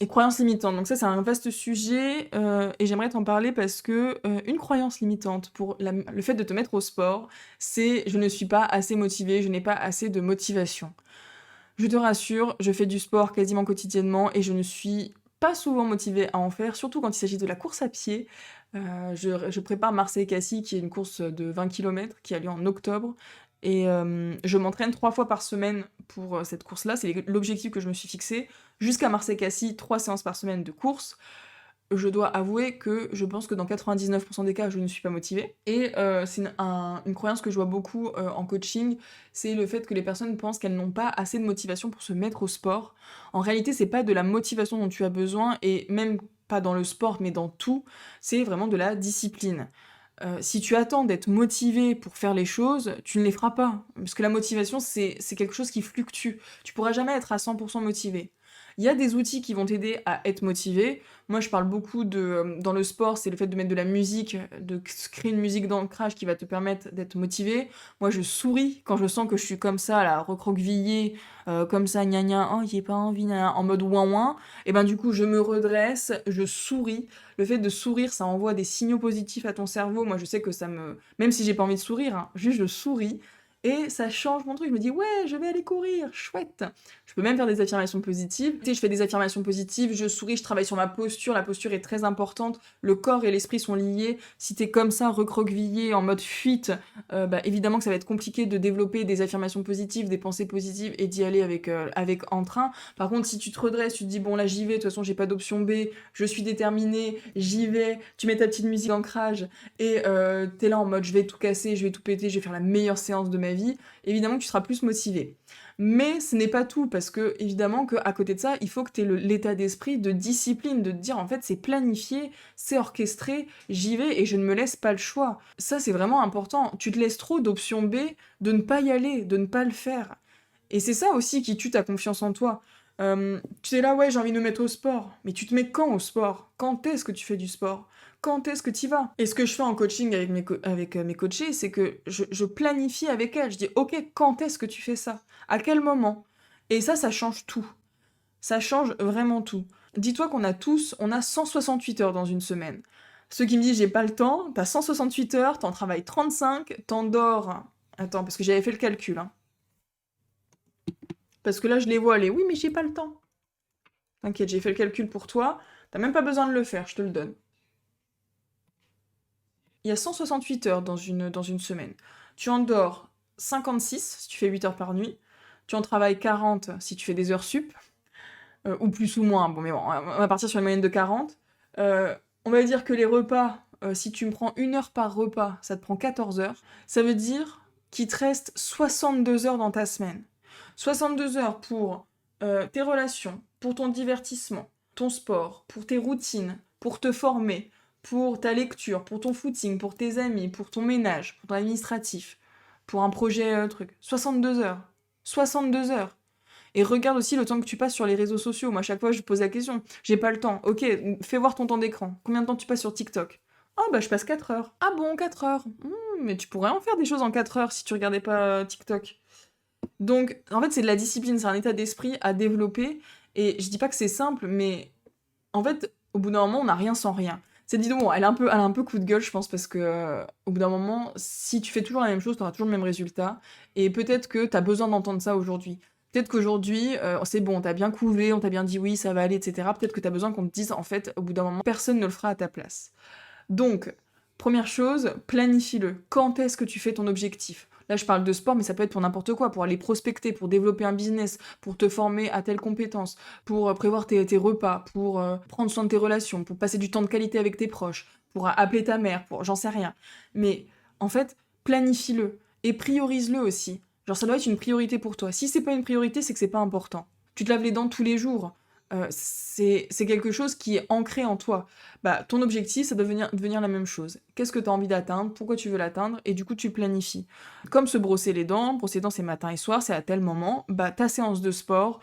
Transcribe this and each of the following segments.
Et croyances limitantes, donc ça c'est un vaste sujet et j'aimerais t'en parler parce que une croyance limitante pour le fait de te mettre au sport, c'est je ne suis pas assez motivée, je n'ai pas assez de motivation. Je te rassure, je fais du sport quasiment quotidiennement et je ne suis pas souvent motivée à en faire, surtout quand il s'agit de la course à pied. Je prépare Marseille-Cassis, qui est une course de 20 kilomètres qui a lieu en octobre. Et je m'entraîne 3 fois par semaine pour cette course-là. C'est l'objectif que je me suis fixé. Jusqu'à Marseille-Cassis, 3 séances par semaine de course. Je dois avouer que je pense que dans 99% des cas, je ne suis pas motivée. Et c'est une croyance que je vois beaucoup en coaching, c'est le fait que les personnes pensent qu'elles n'ont pas assez de motivation pour se mettre au sport. En réalité, c'est pas de la motivation dont tu as besoin, et même pas dans le sport, mais dans tout, c'est vraiment de la discipline. Si tu attends d'être motivé pour faire les choses, tu ne les feras pas. Parce que la motivation, c'est quelque chose qui fluctue. Tu pourras jamais être à 100% motivé. Il y a des outils qui vont t'aider à être motivé. Moi, je parle beaucoup dans le sport, c'est le fait de mettre de la musique, de créer une musique d'ancrage qui va te permettre d'être motivé. Moi, je souris quand je sens que je suis comme ça, là, recroquevillée, comme ça, gna gna, oh, j'ai pas envie, gna gna, en mode ouin ouin. Et ben, du coup, je me redresse, je souris. Le fait de sourire, ça envoie des signaux positifs à ton cerveau. Moi, je sais que ça me... Même si j'ai pas envie de sourire, hein, juste je souris. Et ça change mon truc. Je me dis, ouais, je vais aller courir, chouette. Je peux même faire des affirmations positives. Tu sais, je fais des affirmations positives, je souris, je travaille sur ma posture. La posture est très importante. Le corps et l'esprit sont liés. Si t'es comme ça, recroquevillé, en mode fuite, bah, évidemment que ça va être compliqué de développer des affirmations positives, des pensées positives et d'y aller avec entrain. Par contre, si tu te redresses, tu te dis, bon, là, j'y vais, de toute façon, j'ai pas d'option B, je suis déterminée, j'y vais, tu mets ta petite musique d'ancrage et t'es là en mode, je vais tout casser, je vais tout péter, je vais faire la meilleure séance de ma vie, évidemment que tu seras plus motivé. Mais ce n'est pas tout, parce que évidemment qu'à côté de ça, il faut que tu aies l'état d'esprit de discipline, de te dire en fait c'est planifié, c'est orchestré, j'y vais et je ne me laisse pas le choix. Ça c'est vraiment important. Tu te laisses trop d'options B, de ne pas y aller, de ne pas le faire. Et c'est ça aussi qui tue ta confiance en toi. Tu es là, ouais, j'ai envie de me mettre au sport. Mais tu te mets quand au sport? Quand est-ce que tu fais du sport? Quand est-ce que tu y vas? Et ce que je fais en coaching avec mes coachés, c'est que je planifie avec elles. Je dis, ok, quand est-ce que tu fais ça? À quel moment? Et ça change tout. Ça change vraiment tout. Dis-toi qu'on a tous, on a 168 heures dans une semaine. Ceux qui me disent j'ai pas le temps, t'as 168 heures, t'en travailles 35, t'en dors. Attends, parce que j'avais fait le calcul, hein. Parce que là, je les vois aller. Oui, mais j'ai pas le temps. T'inquiète, j'ai fait le calcul pour toi. T'as même pas besoin de le faire, je te le donne. Il y a 168 heures dans une semaine. Tu en dors 56 si tu fais 8 heures par nuit. Tu en travailles 40 si tu fais des heures sup. Ou plus ou moins. Bon, mais bon, on va partir sur une moyenne de 40. On va dire que les repas, si tu me prends 1 heure par repas, ça te prend 14 heures. Ça veut dire qu'il te reste 62 heures dans ta semaine. 62 heures pour tes relations, pour ton divertissement, ton sport, pour tes routines, pour te former, pour ta lecture, pour ton footing, pour tes amis, pour ton ménage, pour ton administratif, pour un projet truc. 62 heures. 62 heures. Et regarde aussi le temps que tu passes sur les réseaux sociaux. Moi, à chaque fois, je pose la question. J'ai pas le temps. Ok, fais voir ton temps d'écran. Combien de temps tu passes sur TikTok? Ah bah je passe 4 heures. Ah bon, 4 heures. Mais tu pourrais en faire des choses en 4 heures si tu regardais pas TikTok. Donc, en fait, c'est de la discipline, c'est un état d'esprit à développer. Et je dis pas que c'est simple, mais en fait, au bout d'un moment, on n'a rien sans rien. Cette vidéo, bon, elle a un peu coup de gueule, je pense, parce que au bout d'un moment, si tu fais toujours la même chose, tu auras toujours le même résultat. Et peut-être que tu as besoin d'entendre ça aujourd'hui. Peut-être qu'aujourd'hui, c'est bon, t'as bien couvé, on t'a bien dit oui, ça va aller, etc. Peut-être que t'as besoin qu'on te dise, en fait, au bout d'un moment, personne ne le fera à ta place. Donc, première chose, planifie-le. Quand est-ce que tu fais ton objectif? Là, je parle de sport, mais ça peut être pour n'importe quoi, pour aller prospecter, pour développer un business, pour te former à telle compétence, pour prévoir tes repas, pour prendre soin de tes relations, pour passer du temps de qualité avec tes proches, pour appeler ta mère, pour j'en sais rien. Mais en fait, planifie-le et priorise-le aussi. Genre, ça doit être une priorité pour toi. Si c'est pas une priorité, c'est que c'est pas important. Tu te laves les dents tous les jours. C'est quelque chose qui est ancré en toi. Bah, ton objectif, ça doit devenir la même chose. Qu'est-ce que tu as envie d'atteindre? Pourquoi tu veux l'atteindre? Et du coup, tu planifies. Comme se brosser les dents, brosser les dents, c'est matin et soir, c'est à tel moment. Bah, ta séance de sport,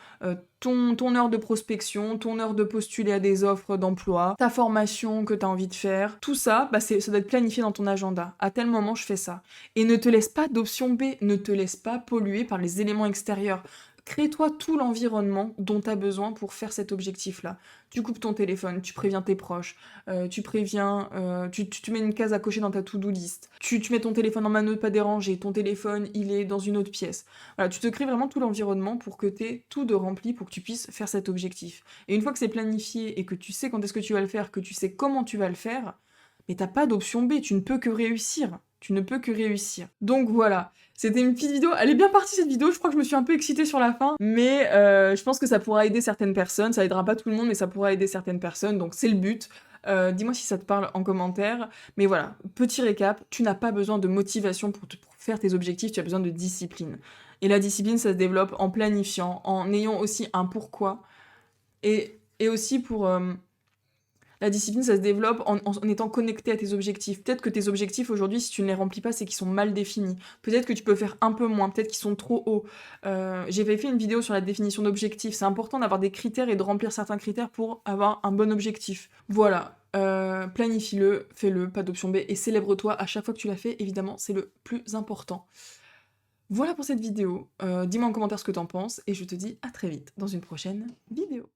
ton heure de prospection, ton heure de postuler à des offres d'emploi, ta formation que tu as envie de faire, tout ça, bah, ça doit être planifié dans ton agenda. À tel moment, je fais ça. Et ne te laisse pas d'option B, ne te laisse pas polluer par les éléments extérieurs. Crée-toi tout l'environnement dont tu as besoin pour faire cet objectif-là. Tu coupes ton téléphone, tu préviens tes proches, tu mets une case à cocher dans ta to-do list, tu mets ton téléphone en mode pas déranger, ton téléphone, il est dans une autre pièce. Voilà, tu te crées vraiment tout l'environnement pour que tu aies tout de rempli pour que tu puisses faire cet objectif. Et une fois que c'est planifié et que tu sais quand est-ce que tu vas le faire, que tu sais comment tu vas le faire, mais t'as pas d'option B, tu ne peux que réussir. Tu ne peux que réussir. Donc voilà, c'était une petite vidéo. Elle est bien partie cette vidéo, je crois que je me suis un peu excitée sur la fin, mais je pense que ça pourra aider certaines personnes. Ça aidera pas tout le monde, mais ça pourra aider certaines personnes, donc c'est le but. Dis-moi si ça te parle en commentaire. Mais voilà, petit récap, tu n'as pas besoin de motivation pour faire tes objectifs, tu as besoin de discipline. Et la discipline, ça se développe en planifiant, en ayant aussi un pourquoi, et aussi pour... la discipline, ça se développe en étant connecté à tes objectifs. Peut-être que tes objectifs aujourd'hui, si tu ne les remplis pas, c'est qu'ils sont mal définis. Peut-être que tu peux faire un peu moins, peut-être qu'ils sont trop hauts. J'avais fait une vidéo sur la définition d'objectifs. C'est important d'avoir des critères et de remplir certains critères pour avoir un bon objectif. Voilà, planifie-le, fais-le, pas d'option B, et célèbre-toi à chaque fois que tu l'as fait, évidemment, c'est le plus important. Voilà pour cette vidéo. Dis-moi en commentaire ce que t'en penses, et je te dis à très vite dans une prochaine vidéo.